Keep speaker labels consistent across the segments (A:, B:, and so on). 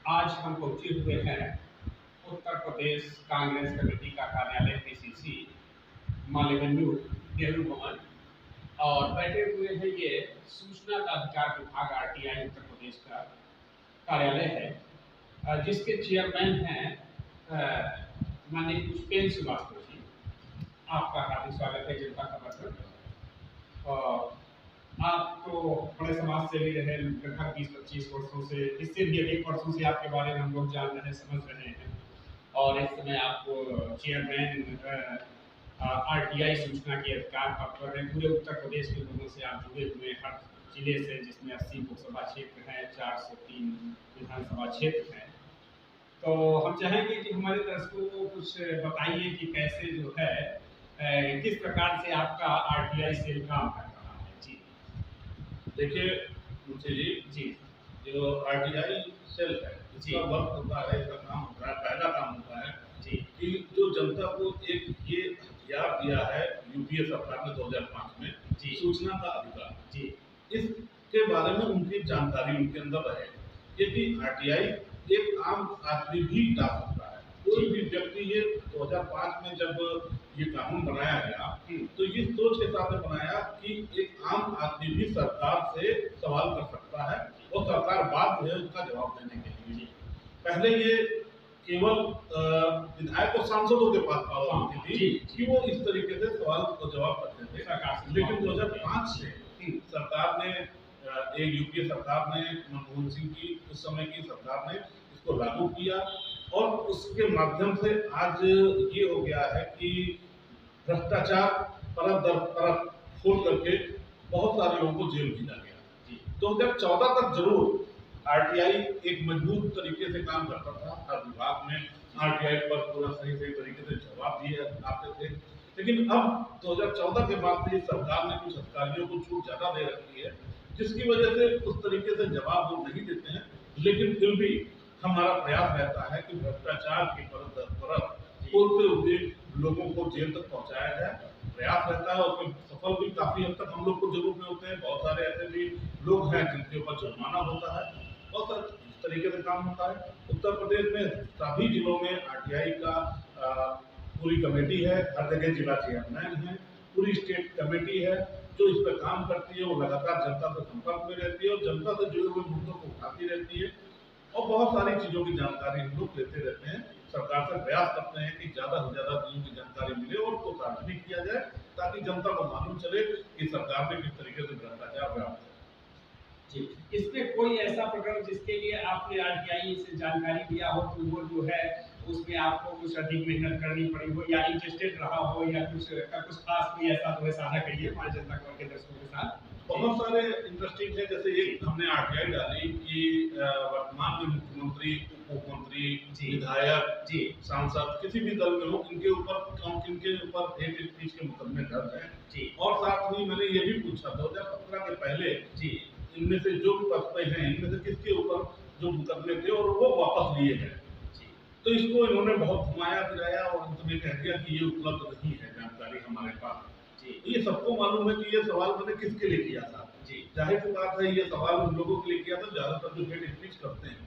A: आज हम पहुंचे हुए हैं उत्तर प्रदेश कांग्रेस कमेटी का कार्यालय पीसीसी माल एवेन्यू नेहरू भवन और बैठे हुए हैं। ये सूचना का अधिकार विभाग आरटीआई उत्तर प्रदेश का कार्यालय है, जिसके चेयरमैन हैं माननीय पुष्पेंद्र श्रीवास्तव जी। आपका हार्दिक स्वागत है जनता खबर पर। और आप तो बड़े समाज सेवी रहे लगभग 20-25 वर्षों से, इससे भी अधिक वर्षों से आपके बारे में हम लोग जान रहे हैं, समझ रहे हैं। और इस समय आप चेयरमैन आरटीआई सूचना के अधिकार पद पर हैं। पूरे उत्तर प्रदेश के लोगों से आप जुड़े हुए हैं, हर जिले से, जिसमें 80 लोकसभा क्षेत्र हैं, 403 विधानसभा क्षेत्र हैं। तो हम चाहेंगे कि हमारे दर्शकों को कुछ बताइए कि कैसे जो है किस प्रकार से आपका आरटीआई सेल काम कर रहा है। जी
B: देखिए मुझे जी जो आरटीआई सेल है, इसका वर्क होता है, इसका काम होता है, पहला काम होता है
A: जी
B: कि जो जनता को एक ये हथियार दिया है यूपीए सरकार ने 2005 में,
A: जी
B: सूचना का अधिकार,
A: जी
B: इसके बारे में उनकी जानकारी उनके अंदर रहे। यदि आरटीआई एक आम आदमी भी डाल सकता है, कोई भी व्यक्ति। ये 2005 में जब ये कानून बनाया गया तो ये सोच के साथ बनाया कि एक आम आदमी भी सरकार से सवाल कर सकता है और सरकार बाध्य है उसका जवाब देने के लिए। पहले ये केवल विधायक और सांसदों के पास पावर होती थी कि वो इस तरीके से सवाल को जवाब करते थे। लेकिन 2005 से सरकार ने, एक यूपीए सरकार ने, मनमोहन सिंह की उस समय की सरकार ने इसको लागू किया और उसके माध्यम से आज ये हो गया है कि भ्रष्टाचार परत दर परत खोल करके बहुत सारे लोगों को जेल भेजा गया। 2014 तक जरूर आरटीआई एक मजबूत तरीके से काम करता था, हर विभाग में आरटीआई पर पूरा सही तरीके से जवाब दिए आते थे। लेकिन अब 2014 के बाद से सरकार ने कुछ अधिकारियों को छूट ज्यादा दे रखी है, जिसकी वजह से उस तरीके से जवाब वो नहीं देते हैं। लेकिन फिर भी हमारा प्रयास रहता है कि भ्रष्टाचार की परत दर परत खोलते हुए लोगों को जेल तक पहुंचाया जाए। प्रयास रहता है, उसमें सफल भी काफी हद तक हम लोग को जरूर में होते हैं। बहुत सारे ऐसे भी लोग हैं जिनके ऊपर जुर्माना होता है, और इस तरीके से काम होता है। उत्तर प्रदेश में सभी जिलों में आरटीआई का पूरी कमेटी है, हर जगह जिला चेयरमैन है, पूरी स्टेट कमेटी है जो इस पर काम करती है। वो लगातार जनता से संपर्क में रहती है और जनता से जुड़े हुए मुद्दों को उठाती रहती है और बहुत सारी चीजों की जानकारी हम लोग लेते रहते हैं। सरकार से प्रयास करते हैं कि ज्यादा से ज्यादा चीजों की जानकारी मिले और उसको सार्वजनिक किया जाए, ताकि जनता को मालूम चले कि सरकार ने किस तरीके से भ्रष्टाचार व्याप्त है।
A: जी, इसमें कोई ऐसा प्रकरण जिसके लिए आपने आरटीआई से जानकारी दिया हो तो वो जो है उसमें आपको कुछ अधिक मेहनत करनी पड़ी हो या इंटरेस्टेड रहा हो, या कुछ खास कोई ऐसा तो है, साझा करिए हमारे जनता खबर के दर्शकों के साथ।
B: बहुत सारे इंटरेस्टिंग है। जैसे एक हमने आरटीआई डाली कि वर्तमान में मुख्यमंत्री, उप मुख्यमंत्री, विधायक, सांसद किसी भी दल में हो, इनके ऊपर हेट स्पीच के मुकदमे दर्ज हैं। और साथ ही मैंने ये भी पूछा 2017 के पहले इनमें से जो पद हैं, इनमें से किसके ऊपर जो मुकदमे थे और वो वापस लिए गए। तो इसको इन्होंने बहुत घुमाया फिराया और अंत में कह दिया कि ये उपलब्ध नहीं है जानकारी हमारे पास। ये सबको मालूम है कि ये सवाल मैंने किसके लिए किया था। जाहिर सी बात है, ये सवाल उन लोगों के लिए किया था ज्यादातर जो हेट स्पीच करते हैं।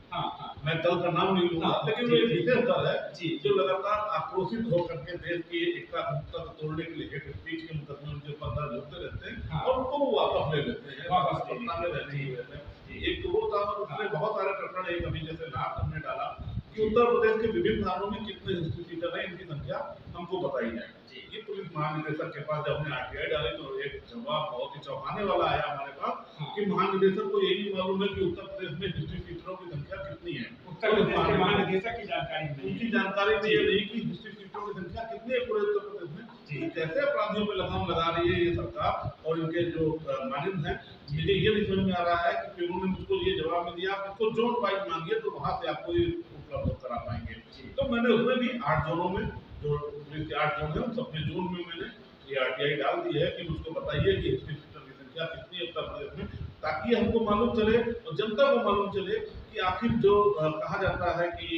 B: मैं दल का नाम नहीं लूंगा, लेकिन वो एक विशेष दल है जो लगातार आक्रोशित होकर के देश की एकता अखंडता को तोड़ने के लिए हेट स्पीच के मुकदमे उनके ऊपर दर्ज होते रहते हैं और उनको वो वापस ले लेते हैं, वापस सत्ता में रहने रहते हैं। एक तो वो था, और उसमें बहुत सारे प्रकरण एक अभी जैसे नाम हमने डाला कि उत्तर प्रदेश के विभिन्न थानों में कितने हिस्ट्री सीटर है, इनकी संख्या हमको बताई जाए। ये पुलिस महानिदेशक के पास जब हमने आरटीआई डाली तो एक जवाब बहुत ही चौंकाने वाला आया हमारे पास कि महानिदेशक को यही नहीं मालूम है कि उत्तर प्रदेश में हिस्ट्री सीटरों की संख्या कितनी है।
A: उत्तर प्रदेश के महानिदेशक की जानकारी
B: उनकी जानकारी नहीं कि हिस्ट्री सीटरों की संख्या कितनी है पूरे उत्तर प्रदेश में। कैसे अपराधियों पे लगाम लगा रही है ये सरकार और इनके जो मानद हैं। मुझे ये नहीं समझ में आ रहा है कि उन्होंने मुझको ये जवाब में दिया, आप इसको जोन वाइज मांगिए तो वहां से आपको ये उपलब्ध करा पाएंगे। तो मैंने उसमें भी 8 जोनों में, जो पुलिस के 8 जोन है, उन सबके जोन में मैंने ये आरटीआई डाल दी है कि मुझको बताइए कि हिस्ट्री सीटर की संख्या कितनी है उत्तर प्रदेश में, ताकि हमको मालूम चले और जनता को मालूम चले कि आखिर जो कहा जाता है कि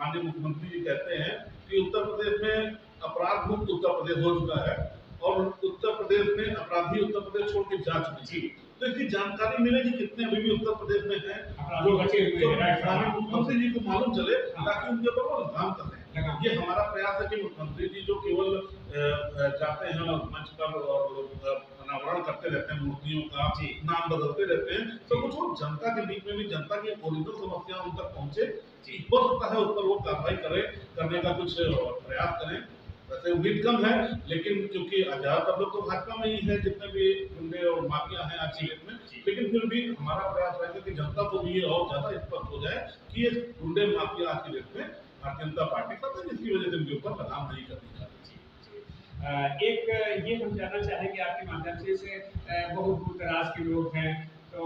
B: माननीय मुख्यमंत्री जी कहते हैं कि उत्तर प्रदेश में अपराध मुक्त उत्तर प्रदेश हो चुका है और उत्तर प्रदेश में अपराधी उत्तर प्रदेश छोड़ के जा चुके। तो इसकी जानकारी मिलेगी कितने अभी भी उत्तर प्रदेश में हैं
A: अपराधी बचे हुए हैं, राइट साहब।
B: मुख्यमंत्री जी को मालूम चले
A: हाँ।
B: ताकि उनके ऊपर वो लगाम करें।
A: लगाम।
B: ये हमारा प्रयास है कि मुख्यमंत्री जी जो केवल जाते हैं और मंच पर और अनावरण करते रहते हैं मूर्तियों का,
A: जी।
B: नाम बदलते रहते हैं, तो कुछ वो जनता के बीच में भी जनता की ओरिजिनल समस्या उन तक पहुंचे, हो सकता है उस पर वो कार्रवाई करने का कुछ प्रयास करें। वैसे उम्मीद कम है, लेकिन क्योंकि ज्यादातर लोग तो भाजपा में ही है, जितने भी गुंडे और माफिया हैं आज की डेट में, लेकिन फिर भी हमारा प्रयास रहेगा कि जनता को भी ये और ज्यादा स्पष्ट हो जाए कि ये गुंडे माफिया आज की डेट में भारतीय जनता पार्टी का, जिसकी वजह से उनके ऊपर लगाम नहीं करनी चाहिए।
A: एक ये हम जानना चाहेंगे आपके माध्यम से बहुत दूर दराज के लोग हैं, तो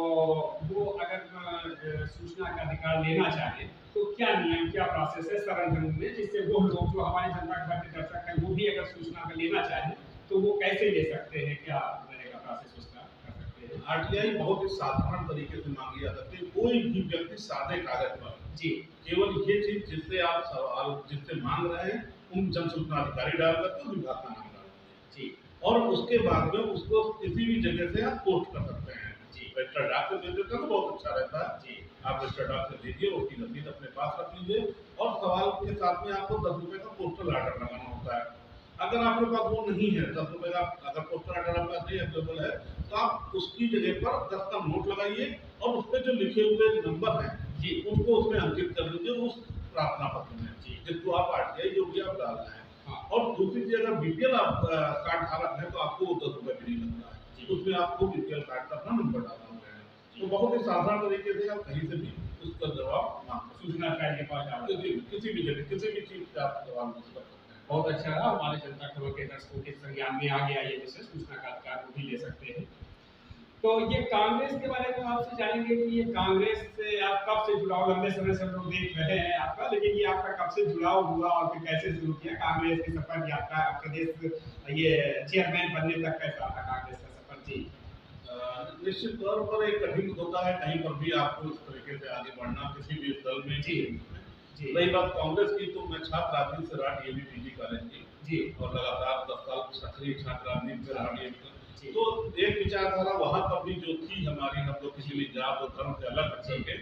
A: वो अगर सूचना का अधिकार लेना चाहें तो क्या नियम, क्या प्रोसेस है सरल ढंग में, जिससे वो लोग जो हमारे जनता पार्टी के दर्शक हैं वो भी अगर सूचना का लेना चाहें तो वो कैसे ले सकते हैं, क्या रहेगा प्रोसेस उसका, कर सकते हैं?
B: आरटीआई बहुत ही साधारण तरीके से मांगी जा सकती है। कोई भी व्यक्ति सादे कागज पर
A: जी
B: केवल ये चीज जिससे आप सवाल जिससे मांग रहे हैं उन जन सूचना अधिकारी डाल करके उस विभाग का नाम डाल दीजिए
A: जी,
B: और उसके बाद में उसको किसी भी जगह से आप पोस्ट कर सकते हैं।
A: जी।
B: रजिस्टर डाक से भेज देते हैं तो बहुत अच्छा रहता है।
A: जी।
B: आप रजिस्टर डाक से भेजिए, उसकी रसीद अपने पास रख लीजिए और सवाल के साथ में आपको 10 रुपए का पोस्टल आर्डर लगाना होता है। अगर आपके पास वो नहीं है 10 रुपए का, अगर पोस्टल आर्डर आपके पास नहीं अवेलेबल है तो आप उसकी जगह पर 10 का नोट लगाइए और उस पर जो लिखे हुए नंबर हैं
A: जी,
B: उनको उसमें अंकित कर दीजिए उस प्रार्थना पत्र में,
A: जी।
B: जिसको आप आरटीआई जो भी आप डाल रहे हैं।
A: हाँ।
B: और दूसरी चीज, अगर बीपीएल आप कार्ड धारक है तो आपको 10 रुपए भी नहीं लगता है, उसमें आपको बीपीएल कार्ड का अपना नंबर डालना होगा। तो बहुत ही साधारण तरीके से आप कहीं से भी उसका जवाब मांग
A: सूचना कार्ड के पास डाल दें।
B: किसी भी जगह किसी भी चीज का आप सवाल पूछ सकते हैं।
A: बहुत अच्छा रहा, हमारे जनता खबर के दर्शकों के संज्ञान में आ गया ये विषय, सूचना का अधिकार वो भी ले सकते हैं। तो ये कांग्रेस के बारे में आपसे जानेंगे कि ये कांग्रेस से आप कब से जुड़ाव, लंबे समय से हम लोग देख रहे हैं आपका, लेकिन ये आपका कब से जुड़ाव हुआ और फिर कैसे शुरू किया कांग्रेस की सफर यात्रा, प्रदेश ये चेयरमैन बनने तक कैसा था कांग्रेस का सफर? जी।
B: निश्चित तौर पर एक कठिन होता है कहीं पर भी आपको इस तरीके से आगे बढ़ना किसी भी दल में।
A: जी, जी।
B: रही बात कांग्रेस की, तो मैं छात्र राजनीति से रहा डीएवी पीजी कॉलेज की
A: जी।
B: और लगातार 10 साल सक्रिय छात्र राजनीति से रहा डीएवी।
A: जी।
B: तो एक विचारधारा वहां पर भी जो थी हमारी, हम लोग किसी भी जात और धर्म से अलग रख करके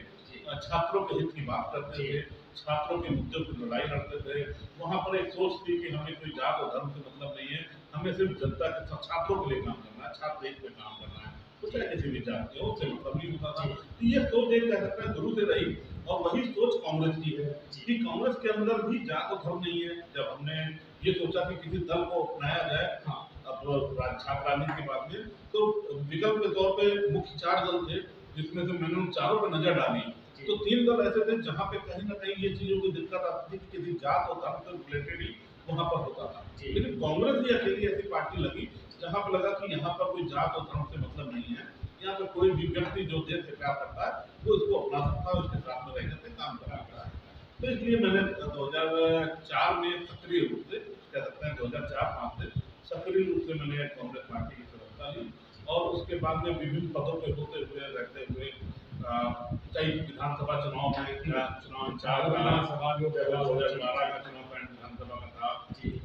B: छात्रों के हित की बात करते थे, छात्रों के मुद्दों पर लड़ाई लड़ते थे। वहां पर एक सोच थी कि हमें कोई जात और धर्म से मतलब नहीं है, हमें सिर्फ जनता के छात्रों के लिए काम करना है, छात्र हित पे काम करना है, तो चाहे किसी भी जात के हो, उससे मतलब नहीं होता था। तो ये सोच एक कह सकते हैं शुरू से रही और वही सोच कांग्रेस की है कि कांग्रेस के अंदर भी जात और धर्म नहीं है। जब हमने ये सोचा कि किसी दल को अपनाया जाए,
A: हाँ।
B: अब छात्र राजनीति के बाद में, तो विकल्प के तौर पे मुख्य 4 दल थे, जिसमें से मैंने उन चारों पर नजर डाली। तो 3 दल ऐसे थे जहाँ पे कहीं ना कहीं ये चीजों की दिक्कत आती थी कि किसी जात और धर्म से रिलेटेड ही वहाँ पर होता था। लेकिन कांग्रेस ही अकेली ऐसी पार्टी लगी जहाँ पर लगा कि यहाँ पर कोई जात और धर्म से मतलब नहीं है, यहाँ पर कोई भी व्यक्ति जो देश से प्यार करता है वो इसको अपना सकता है, उसके साथ में रह करके काम करा सकता है। तो इसलिए मैंने 2004 में सक्रिय रूप से, कह सकते हैं 2004-5 से सक्रिय रूप से मैंने कांग्रेस पार्टी की सदस्यता ली और उसके बाद में विभिन्न पदों पे होते हुए रहते हुए कई विधानसभा चुनाव में चुनाव इंचार्ज
A: विधानसभा जो
B: 2012 का चुनाव विधानसभा का था,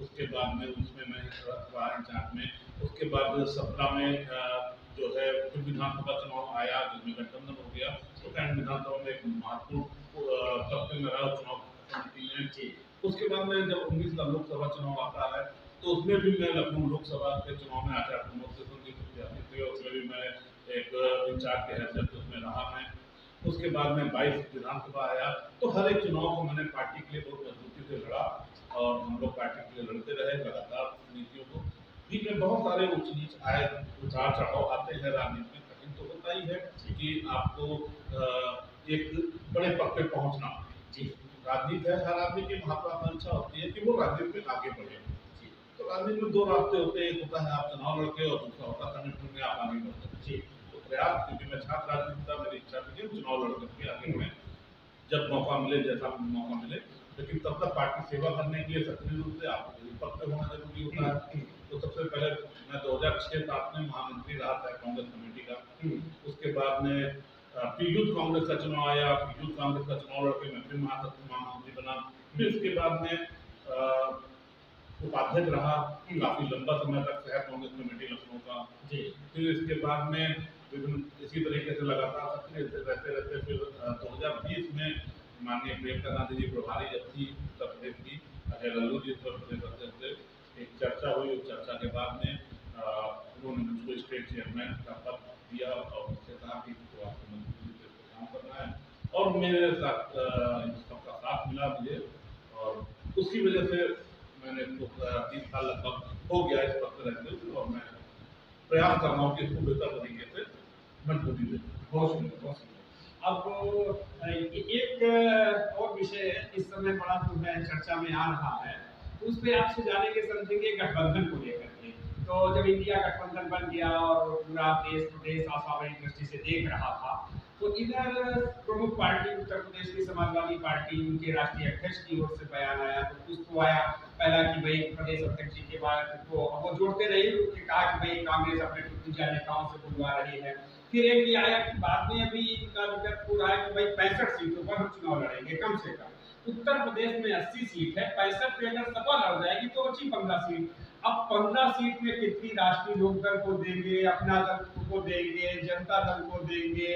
B: उसके बाद में उसमें मैं रहा इंचार्ज में। उसके बाद 17 में जो है फिर विधानसभा चुनाव आया जिसमें गठबंधन हो गया, तो कैंट विधानसभा में एक महत्वपूर्ण पद पे मैं रहा चुनाव समिति में। उसके बाद में जब 19 का लोकसभा चुनाव आता है तो उसमें भी मैं लखनऊ लोकसभा के चुनाव में आचार संहिता से संबंधित थे, उसमें भी मैं एक इंचार्ज के हैसियत उसमें रहा मैं। उसके बाद में 22 विधानसभा आया, तो हर एक चुनाव को मैंने पार्टी के लिए बहुत मजबूती से लड़ा और हम लोग पार्टी के लिए लड़ते रहे लगातार नीतियों को। बीच में बहुत सारे उच्च नीच आए, उतार चढ़ाव आते हैं, राजनीति में कठिन तो होता ही है कि आपको एक बड़े पद पे पहुंचना। राजनीति है, हर आदमी की महत्वाकांक्षा होती है कि वो राजनीति में आगे बढ़े। तो राजनीति में 2 रास्ते होते हैं, एक होता है आप चुनाव लड़के और दूसरा होता है संगठन में आप आगे बढ़ते। तो प्रयास, क्योंकि मैं छात्र राजनीति था, मेरी इच्छा थी कि चुनाव लड़ करके आगे बढ़े जब मौका मिले, जैसा मौका मिले। लेकिन तब तक पार्टी सेवा करने के लिए सक्रिय रूप से आपको पद पे होना जरूरी होता है। तो सबसे पहले मैं 2006-7 में महामंत्री रहा था कांग्रेस कमेटी का। उसके बाद में यूथ कांग्रेस का चुनाव आया, यूथ कांग्रेस का चुनाव लड़के मैं फिर महामंत्री बना। फिर उसके बाद में उपाध्यक्ष रहा काफी लंबा समय तक शहर कांग्रेस कमेटी लखनऊ का। फिर इसके बाद में विभिन्न इसी तरीके से लगातार सक्रिय रहते रहते फिर 2020 में माननीय प्रियंका गांधी जी प्रभारी जब थी उत्तर प्रदेश की, अजय लल्लू जी उत्तर प्रदेश अध्यक्ष थे, एक चर्चा हुई। उस चर्चा के बाद में उन्होंने मुझको स्टेट चेयरमैन का पद दिया और मुझसे कहा कि तो आपको मंत्री जी पे काम करना है, और मेरे साथ सबका साथ मिला मुझे, और उसकी वजह से मैंने 3 साल लगभग हो गया इस पद पर रहते हुए, और मैं प्रयास कर रहा हूँ कि इसको बेहतर तरीके से मजबूती दे।
A: बहुत सुंदर, बहुत सुंदर। अब एक और विषय इस समय बड़ा जो है चर्चा में आ रहा है, उस पे आपसे जानेंगे समझेंगे गठबंधन को लेकर के। तो जब इंडिया गठबंधन बन गया और पूरा देश प्रदेश आशावादी दृष्टि से देख रहा था, तो इधर प्रमुख पार्टी उत्तर प्रदेश की समाजवादी पार्टी, उनके राष्ट्रीय अध्यक्ष की ओर से बयान आया, तो कुछ तो आया पहला कि भाई प्रदेश अध्यक्ष जी के बाद तो वो जोड़ते रहे, उन्होंने कहा कि भाई कांग्रेस अपने टुकड़िया नेताओं से बुलवा रही है। फिर एक ये आया कि बाद में अभी इनका विगत हो रहा है कि भाई 65 सीटों पर हम चुनाव लड़ेंगे कम से कम। उत्तर प्रदेश में 80 सीट है, 65 पे अगर सपा लड़ जाएगी तो बची 15 सीट। अब 15 सीट में कितनी राष्ट्रीय लोकदल को देंगे, अपना दल को देंगे, जनता दल को देंगे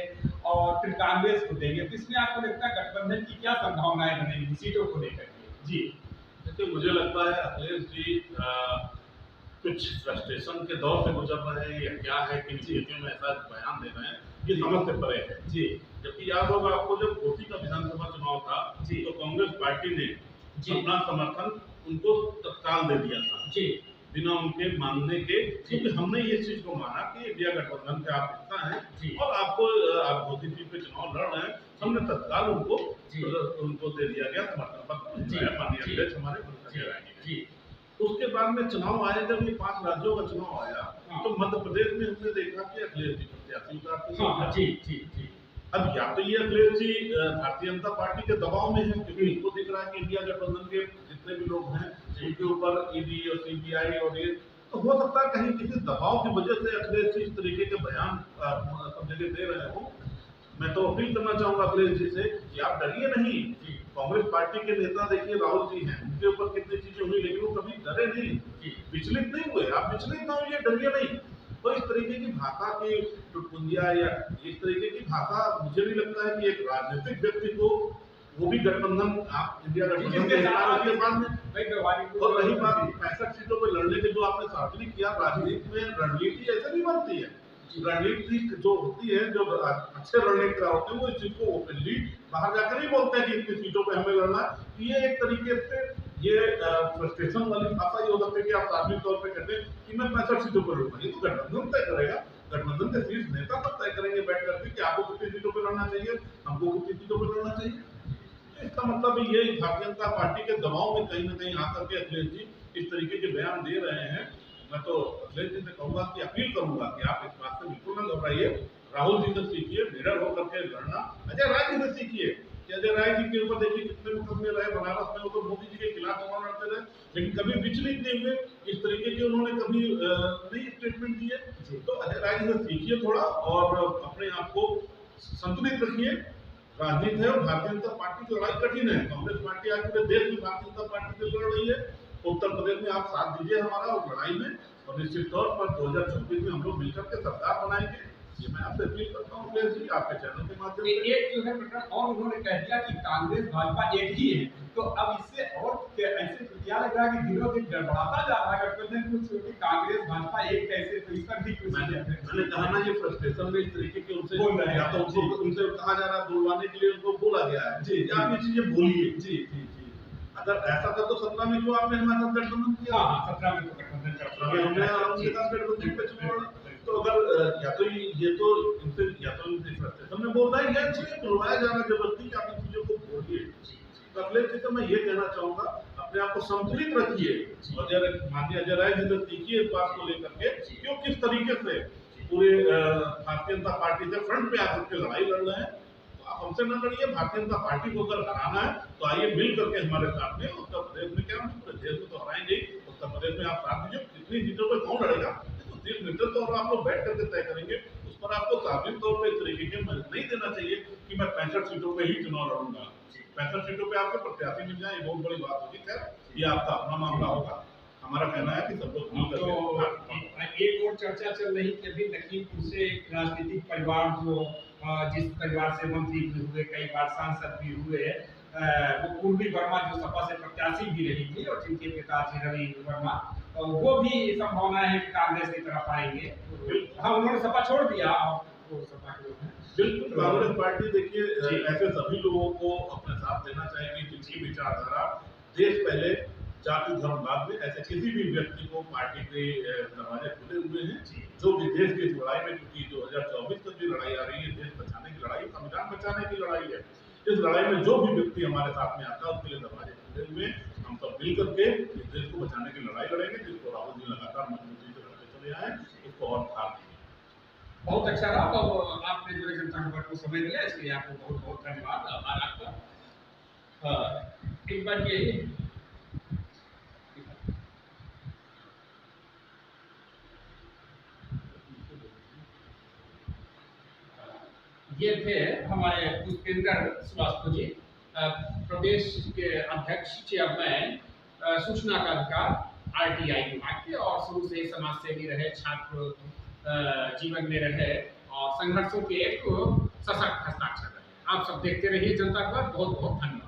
A: और फिर कांग्रेस को देंगे, तो इसमें आपको लगता है गठबंधन की क्या संभावनाएं बनेंगी सीटों को लेकर के? जी
B: देखिए, मुझे लगता है अखिलेश जी कुछ फ्रस्ट्रेशन के दौर से गुजर रहे हैं या क्या है कि स्थितियों में ऐसा बयान दे रहे हैं, ये समझ से परे है
A: जी।
B: जबकि याद होगा आपको, जब कोसी का विधानसभा चुनाव था
A: जी,
B: तो कांग्रेस पार्टी ने अपना समर्थन उनको तत्काल दे दिया था
A: जी,
B: बिना उनके मानने के, क्योंकि हमने ये चीज को माना कि इंडिया गठबंधन के आप हिस्सा हैं और आपको आप मोदी जी पे चुनाव लड़ रहे हैं, हमने तत्काल उनको दे दिया गया समर्थन पत्र, माननीय अध्यक्ष हमारे। उसके बाद में चुनाव आए, जब ये 5 राज्यों का चुनाव आया तो मध्य प्रदेश में हमने देखा कि अखिलेश जी प्रत्याशी उतारते हैं। अब या तो ये अखिलेश जी भारतीय जनता पार्टी के दबाव में है, क्योंकि इनको दिख रहा है कि इंडिया गठबंधन के जितने भी लोग हैं उनके ऊपर ईडी और सीबीआई और ये, तो हो सकता है कहीं किसी दबाव की वजह से अखिलेश जी इस तरीके के बयान सब जगह दे रहे हो। मैं तो अपील करना चाहूंगा अखिलेश जी से कि आप डरिए नहीं। कांग्रेस पार्टी के नेता देखिए राहुल जी हैं, उनके ऊपर कितनी चीजें हुई लेकिन वो कभी डरे नहीं, विचलित नहीं हुए। आप विचलित ना होइए, डरिए नहीं। तो इस तरीके की भाषा की टुटपुंजिया या इस तरीके की भाषा, मुझे भी लगता है कि एक राजनीतिक व्यक्ति को, वो भी गठबंधन, आप इंडिया गठबंधन के बाद में, और रही बात 65 सीटों पर लड़ने के जो आपने सार्वजनिक किया, राजनीति में रणनीति ऐसे नहीं बनती है। रणनीति जो होती है, जो अच्छे रणनीतिकार होते हैं वो इस चीज को ओपनली बाहर जाकर नहीं बोलते हैं कि इतनी सीटों पे हमें लड़ना है। ये एक तरीके से ये फ्रस्ट्रेशन वाली भाषा ये हो सकती है कि आप सार्वजनिक तौर पे कहते हैं कि मैं 65 सीटों पर लड़ूंगा, ये तो गठबंधन तय करेगा। गठबंधन के शीर्ष नेता तब तय करेंगे बैठ करके कि आपको कितनी सीटों पर लड़ना चाहिए, हमको कितनी सीटों पर लड़ना चाहिए। इसका मतलब ये भारतीय जनता पार्टी के दबाव में कहीं ना कहीं आकर के अखिलेश जी इस तरीके के बयान दे रहे हैं। मैं तो अखिलेश जी से कहूंगा कि अपील करूंगा कि आप इस बात से बिल्कुल न घबराइए, राहुल जी से सीखिए, निडर होकर के लड़ना। अजय राय जी से सीखिए कि अजय राय जी के ऊपर देखिए कितने मुकदमे रहे बनारस में, वो तो मोदी जी के खिलाफ चुनाव लड़ते रहे लेकिन कभी विचलित नहीं हुए, इस तरीके के उन्होंने कभी नहीं स्टेटमेंट दिए। तो अजय राय जी से सीखिए थोड़ा और अपने आप को संतुलित रखिए। राजनीति है और भारतीय जनता पार्टी की लड़ाई कठिन है। कांग्रेस पार्टी आज पूरे देश में भारतीय जनता पार्टी से लड़ रही है, उत्तर प्रदेश में आप साथ दीजिए हमारा उस लड़ाई में, और निश्चित तौर पर 2024 में हम लोग मिलकर के सरकार बनाएंगे। ये मैं आपसे अपील करता हूँ अखिलेश जी, आपके चैनल के माध्यम से।
A: एक जो है प्रकरण और उन्होंने कह दिया कि कांग्रेस भाजपा एक ही है, तो अब इससे और ऐसे क्या लग रहा है कि दिनों दिन गड़बड़ाता जा रहा है गठबंधन कुछ, क्योंकि कांग्रेस भाजपा एक कैसे, तो इस पर भी कुछ
B: मैंने कहा ना, ये फ्रस्ट्रेशन में इस तरीके के उनसे बोल रहे हैं, या तो उनसे कहा जा रहा है बुलवाने के लिए उनको बोला गया है जी, आप ये चीजें बोलिए। जी जी जी, अगर ऐसा था तो 17 में क्यों आपने हमारे साथ गठबंधन किया?
A: 17 में तो गठबंधन
B: हमने उनके साथ गठबंधन पे चुनाव। तो अगर या तो ये तो इनसे या तो इनसे फ्रस्ट्रेशन में बोल रहा है, या चीजें बुलवाया जा रहा है जबरदस्ती, आप इन चीजों को बोलिए। तो अखिलेश जी से मैं ये कहना चाहूंगा, अपने आप को संतुलित रखिए और माननीय अजय राय जी से सीखिए इस बात को लेकर के, क्यों किस तरीके से पूरे भारतीय जनता पार्टी से फ्रंट पे आकर के लड़ाई लड़ रहे हैं। आप हमसे न लड़िए, भारतीय जनता पार्टी को अगर हराना है तो आइए मिल करके हमारे साथ में। उत्तर प्रदेश में क्या, पूरे देश में तो हराएंगे, उत्तर प्रदेश में आप साथ दीजिए। कितनी सीटों पर कौन लड़ेगा तो शीर्ष नेतृत्व और आप लोग बैठ करके तय करेंगे। उस पर आपको सार्वजनिक तौर पर इस तरीके के नहीं देना चाहिए कि मैं 65 सीटों पर ही चुनाव लड़ूंगा। 65 सीटों पर आपके प्रत्याशी मिल जाए, ये बहुत बड़ी बात होगी। खैर, ये आपका अपना मामला होगा। हमारा कहना है कि सब लोग मिल
A: तो
B: करके
A: एक और चर्चा चल रही थी अभी लखीमपुर से एक राजनीतिक परिवार जो जिस परिवार से मंत्री भी हुए, कई बार सांसद भी हुए, वो पूर्वी वर्मा जो सपा से प्रत्याशी भी रही थी और जिनके पिताजी रवि वर्मा, वो भी संभावना है कि कांग्रेस की तरफ आएंगे। हाँ, उन्होंने सपा छोड़ दिया और वो सपा के लोग हैं।
B: बिल्कुल कांग्रेस पार्टी देखिए ऐसे सभी लोगों को अपने साथ देना चाहेगी जिनकी विचारधारा देश पहले जाति धर्म बाद में, ऐसे किसी भी व्यक्ति को पार्टी के दरवाजे खुले हुए हैं जो भी देश की इस लड़ाई में, क्योंकि 2024 तक जो लड़ाई आ रही है देश बचाने की लड़ाई, संविधान बचाने की लड़ाई है, इस लड़ाई में जो भी व्यक्ति हमारे साथ में आता है उसके लिए दरवाजे खुले हुए, हम सब मिल करके इस देश को बचाने की लड़ाई लड़ेंगे, जिसको राहुल जी लगातार मजबूती से लड़ते चले आए, उसको और खास
A: बहुत अच्छा रहा। तो आपने जो है जनता पार्टी को समय दिया, इसलिए आपको बहुत बहुत धन्यवाद। आभार आपका। एक बार ये थे हमारे पुष्पेंद्र श्रीवास्तव जी, प्रदेश के अध्यक्ष चेयरमैन सूचना का अधिकार आरटीआई विभाग के, और शुरू से समाज सेवी रहे, छात्र जीवन में रहे और संघर्षों के एक सशक्त हस्ताक्षर रहे। आप सब देखते रहिए जनता पर। बहुत बहुत धन्यवाद।